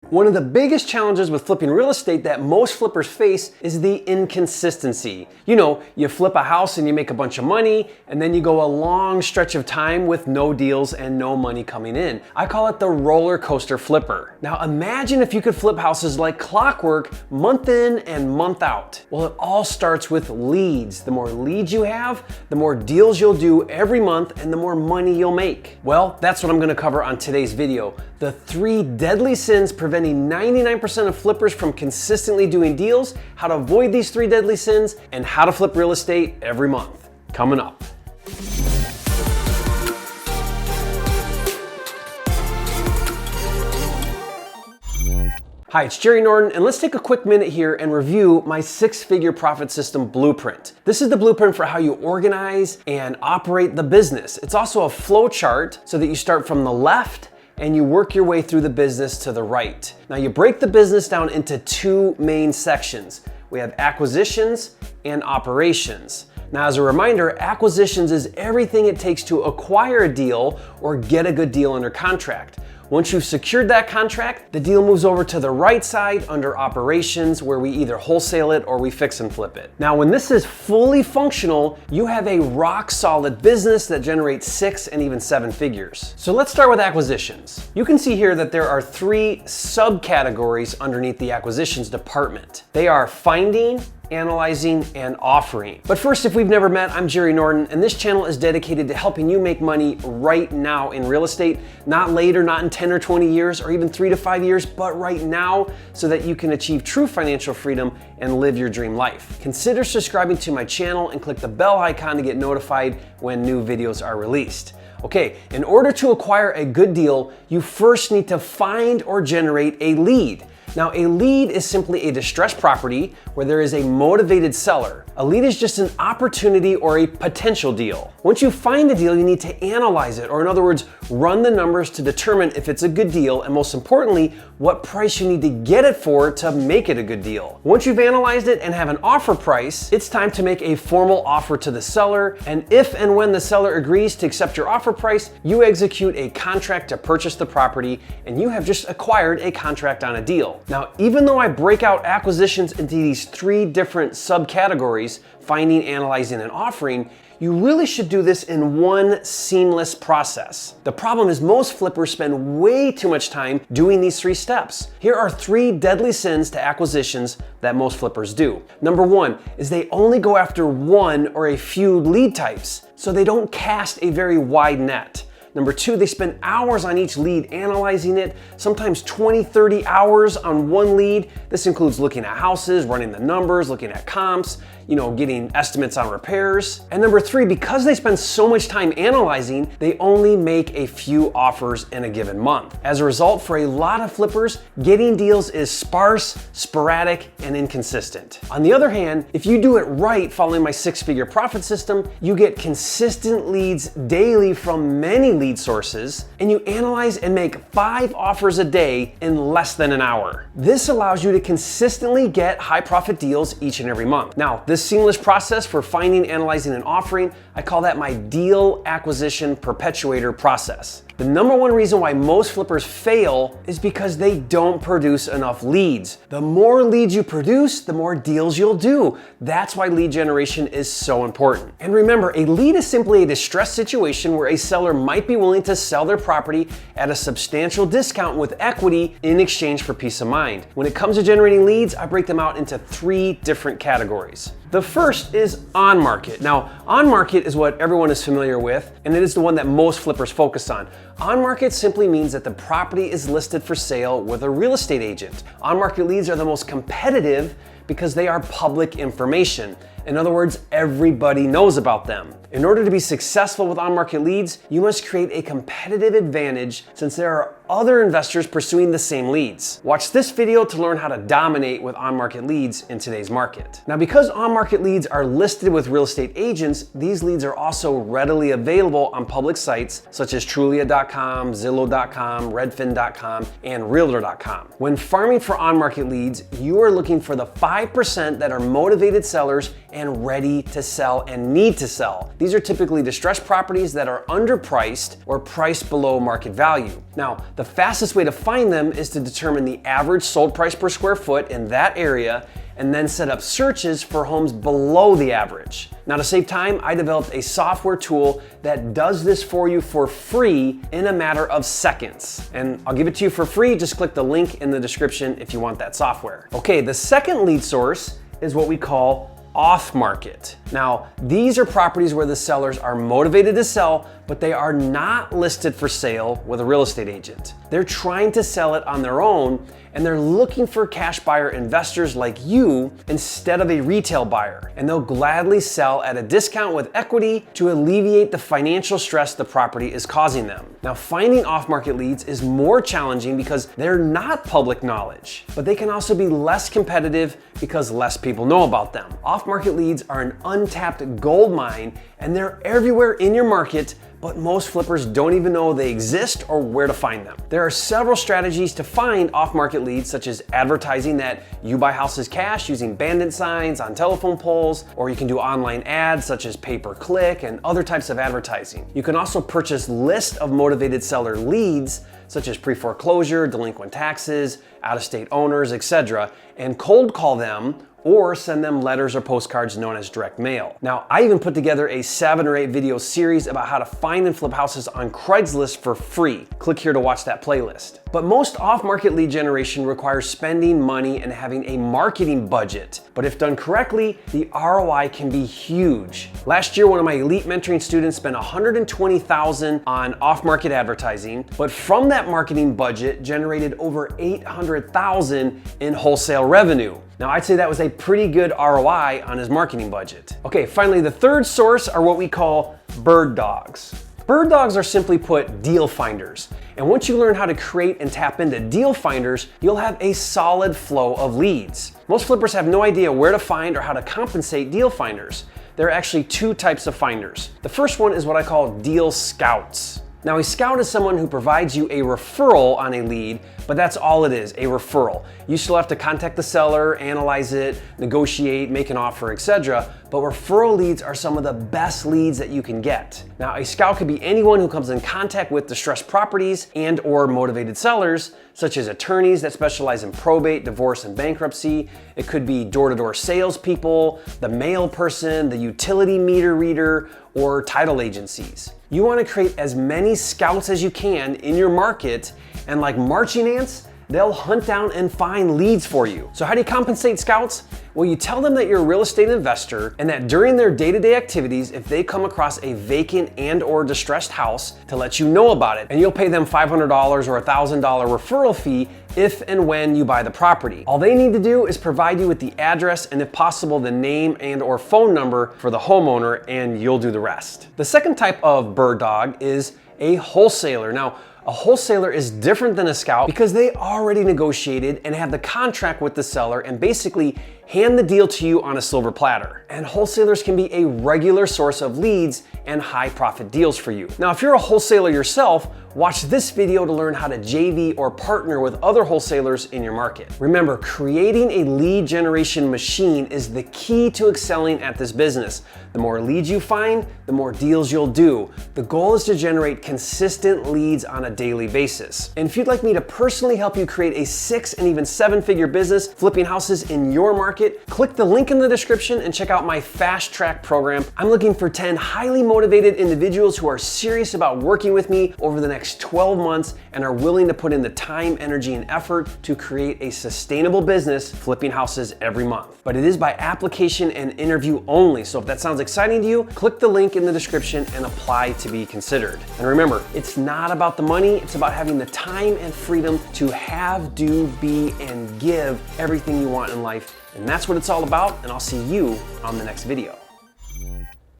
One of the biggest challenges with flipping real estate that most flippers face is the inconsistency. You know, you flip a house and you make a bunch of money, and then you go a long stretch of time with no deals and no money coming in. I call it the roller coaster flipper. Now imagine if you could flip houses like clockwork, month in and month out. Well, it all starts with leads. The more leads you have, the more deals you'll do every month and the more money you'll make. Well, that's what I'm gonna cover on today's video. The 3 deadly sins preventing 99% of flippers from consistently doing deals, how to avoid these 3 deadly sins, and how to flip real estate every month. Coming up. Hi, it's Jerry Norton, and let's take a quick minute here and review my 6-figure profit system blueprint. This is the blueprint for how you organize and operate the business. It's also a flow chart so that you start from the left and you work your way through the business to the right. Now you break the business down into 2 main sections. We have acquisitions and operations. Now as a reminder, acquisitions is everything it takes to acquire a deal or get a good deal under contract. Once you've secured that contract, the deal moves over to the right side under operations, where we either wholesale it or we fix and flip it. Now, when this is fully functional, you have a rock solid business that generates 6 and even 7 figures. So let's start with acquisitions. You can see here that there are 3 subcategories underneath the acquisitions department. They are finding, analyzing, and offering. But first, if we've never met, I'm Jerry Norton, and this channel is dedicated to helping you make money right now in real estate, not later, not in 10 or 20 years, or even 3 to 5 years, but right now, so that you can achieve true financial freedom and live your dream life. Consider subscribing to my channel and click the bell icon to get notified when new videos are released. Okay, in order to acquire a good deal, you first need to find or generate a lead. Now, a lead is simply a distressed property where there is a motivated seller. A lead is just an opportunity or a potential deal. Once you find a deal, you need to analyze it, or in other words, run the numbers to determine if it's a good deal, and most importantly, what price you need to get it for to make it a good deal. Once you've analyzed it and have an offer price, it's time to make a formal offer to the seller, and if and when the seller agrees to accept your offer price, you execute a contract to purchase the property, and you have just acquired a contract on a deal. Now, even though I break out acquisitions into these 3 different subcategories, finding, analyzing, and offering, you really should do this in one seamless process. The problem is most flippers spend way too much time doing these 3 steps. Here are 3 deadly sins to acquisitions that most flippers do. Number 1 is they only go after one or a few lead types, so they don't cast a very wide net. Number 2, they spend hours on each lead analyzing it, sometimes 20, 30 hours on one lead. This includes looking at houses, running the numbers, looking at comps, getting estimates on repairs. And number 3, because they spend so much time analyzing, they only make a few offers in a given month. As a result, for a lot of flippers, getting deals is sparse, sporadic, and inconsistent. On the other hand, if you do it right following my 6-figure profit system, you get consistent leads daily from many lead sources, and you analyze and make 5 offers a day in less than an hour. This allows you to consistently get high profit deals each and every month. Now, this seamless process for finding, analyzing, and offering, I call that my deal acquisition perpetuator process. The number 1 reason why most flippers fail is because they don't produce enough leads. The more leads you produce, the more deals you'll do. That's why lead generation is so important. And remember, a lead is simply a distressed situation where a seller might be willing to sell their property at a substantial discount with equity in exchange for peace of mind. When it comes to generating leads, I break them out into 3 different categories. The first is on market. Now, on market is what everyone is familiar with, and it is the one that most flippers focus on. On market simply means that the property is listed for sale with a real estate agent. On market leads are the most competitive because they are public information. In other words, everybody knows about them. In order to be successful with on-market leads, you must create a competitive advantage since there are other investors pursuing the same leads. Watch this video to learn how to dominate with on-market leads in today's market. Now, because on-market leads are listed with real estate agents, these leads are also readily available on public sites such as Trulia.com, Zillow.com, Redfin.com, and Realtor.com. When farming for on-market leads, you are looking for the 5% that are motivated sellers and ready to sell and need to sell. These are typically distressed properties that are underpriced or priced below market value. Now, The fastest way to find them is to determine the average sold price per square foot in that area and then set up searches for homes below the average. Now, to save time, I developed a software tool that does this for you for free in a matter of seconds. And I'll give it to you for free. Just click the link in the description if you want that software. Okay, the second lead source is what we call off market. Now, these are properties where the sellers are motivated to sell, but they are not listed for sale with a real estate agent. They're trying to sell it on their own, and they're looking for cash buyer investors like you instead of a retail buyer. And they'll gladly sell at a discount with equity to alleviate the financial stress the property is causing them. Now, finding off-market leads is more challenging because they're not public knowledge, but they can also be less competitive because less people know about them. Off-market leads are an untapped gold mine, and they're everywhere in your market, but most flippers don't even know they exist or where to find them. There are several strategies to find off-market leads, such as advertising that you buy houses cash using bandit signs on telephone poles, or you can do online ads such as pay-per-click and other types of advertising. You can also purchase lists of motivated seller leads, such as pre-foreclosure, delinquent taxes, out-of-state owners, etc., and cold call them or send them letters or postcards known as direct mail. Now, I even put together a 7 or 8 video series about how to find and flip houses on Craigslist for free. Click here to watch that playlist. But most off-market lead generation requires spending money and having a marketing budget. But if done correctly, the ROI can be huge. Last year, one of my elite mentoring students spent $120,000 on off-market advertising, but from that marketing budget generated over $800,000 in wholesale revenue. Now, I'd say that was a pretty good ROI on his marketing budget. Okay, finally, the third source are what we call bird dogs. Bird dogs are simply put deal finders. And once you learn how to create and tap into deal finders, you'll have a solid flow of leads. Most flippers have no idea where to find or how to compensate deal finders. There are actually 2 types of finders. The first one is what I call deal scouts. Now, a scout is someone who provides you a referral on a lead, but that's all it is, a referral. You still have to contact the seller, analyze it, negotiate, make an offer, etc. But referral leads are some of the best leads that you can get. Now, a scout could be anyone who comes in contact with distressed properties and or motivated sellers, such as attorneys that specialize in probate, divorce, and bankruptcy. It could be door-to-door salespeople, the mail person, the utility meter reader, or title agencies. You want to create as many scouts as you can in your market, and like marching ants, they'll hunt down and find leads for you. So how do you compensate scouts? Well, you tell them that you're a real estate investor and that during their day-to-day activities, if they come across a vacant and or distressed house, to let you know about it. And you'll pay them $500 or $1,000 referral fee if and when you buy the property. All they need to do is provide you with the address and if possible, the name and or phone number for the homeowner, and you'll do the rest. The second type of bird dog is a wholesaler. Now, a wholesaler is different than a scout because they already negotiated and have the contract with the seller and basically hand the deal to you on a silver platter. And wholesalers can be a regular source of leads and high profit deals for you. Now, if you're a wholesaler yourself, watch this video to learn how to JV or partner with other wholesalers in your market. Remember, creating a lead generation machine is the key to excelling at this business. The more leads you find, the more deals you'll do. The goal is to generate consistent leads on a daily basis. And if you'd like me to personally help you create a 6 and even 7-figure business flipping houses in your market, click the link in the description and check out my fast track program. I'm looking for 10 highly motivated individuals who are serious about working with me over the next 12 months and are willing to put in the time, energy, and effort to create a sustainable business flipping houses every month. But it is by application and interview only. So if that sounds exciting to you, click the link in the description and apply to be considered. And remember, it's not about the money, it's about having the time and freedom to have, do, be, and give everything you want in life. And that's what it's all about, and I'll see you on the next video.